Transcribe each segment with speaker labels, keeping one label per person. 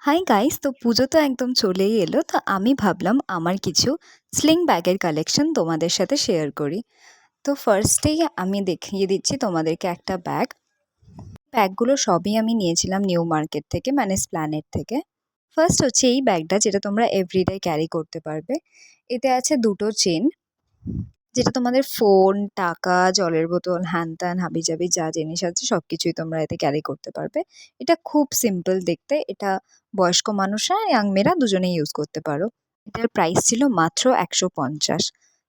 Speaker 1: Hi guys, তো পুজো তো একদম চলেই এলো। তো আমি ভাবলাম আমার কিছু স্লিং ব্যাগের কালেকশন তোমাদের সাথে শেয়ার করি। তো ফার্স্টেই আমি দেখিয়ে দিচ্ছি তোমাদেরকে একটা ব্যাগ। ব্যাগগুলো সবই আমি নিয়েছিলাম নিউ মার্কেট থেকে, মানে স্প্ল্যানেড থেকে। ফার্স্ট হচ্ছে এই ব্যাগটা, যেটা তোমরা এভরিডে ক্যারি করতে পারবে। এতে আছে দুটো চেন, যেটা তোমাদের ফোন, টাকা, জলের বোতল, হ্যান ত্যান হাবিজাবি যা জিনিস আছে সব কিছুই তোমরা এতে ক্যারি করতে পারবে। এটা খুব সিম্পল দেখতে। এটা বয়স্ক মানুষরা, ইয়াং মেয়েরা দুজনেই ইউজ করতে পারো। এটার প্রাইস ছিল মাত্র ১৫০।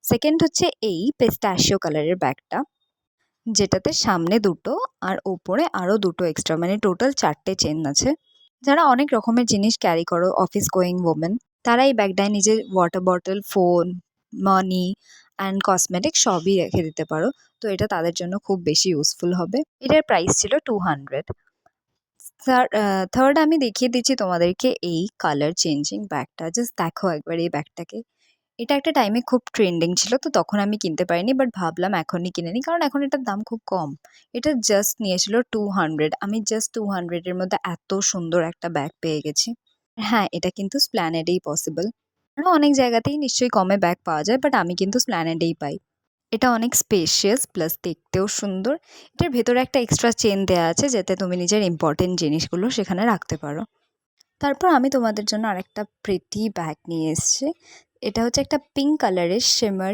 Speaker 1: সেকেন্ড হচ্ছে এই পেস্টাশিও কালারের ব্যাগটা, যেটাতে সামনে দুটো আর ওপরে আরও দুটো এক্সট্রা, মানে টোটাল ৪টে চেন আছে। যারা অনেক রকমের জিনিস ক্যারি করো, অফিস গোয়িং ওমেন, তারা এই ব্যাগটায় নিজের water bottle, phone, money and cosmetic সবই রেখে দিতে পারো। তো এটা তাদের জন্য খুব বেশি ইউজফুল হবে। এটার প্রাইস ছিল 200। থার্ড আমি দেখিয়ে দিচ্ছি তোমাদেরকে এই কালার চেঞ্জিং ব্যাগটা। জাস্ট দেখো একবার এই ব্যাগটাকে। এটা একটা টাইমে খুব ট্রেন্ডিং ছিল, তো তখন আমি কিনতে পারিনি, বাট ভাবলাম এখনই কিনে নিই, কারণ এখন এটার দাম খুব কম। এটা জাস্ট নিয়েছিল 200। আমি জাস্ট 200-এর মধ্যে এত সুন্দর একটা ব্যাগ পেয়ে গেছি। হ্যাঁ, এটা কিন্তু স্প্ল্যানেডেই পসিবল। আরও অনেক জায়গাতেই নিশ্চয়ই কমে ব্যাগ পাওয়া যায়, বাট আমি কিন্তু স্প্ল্যানেডেই পাই। এটা অনেক স্পেশিয়াস প্লাস দেখতেও সুন্দর। এটার ভেতরে একটা এক্সট্রা চেন দেওয়া আছে, যাতে তুমি নিজের ইম্পর্টেন্ট জিনিসগুলো সেখানে রাখতে পারো। তারপর আমি তোমাদের জন্য আরেকটা প্রিটি ব্যাগ নিয়ে এসেছি। এটা হচ্ছে একটা পিঙ্ক কালারের শিমার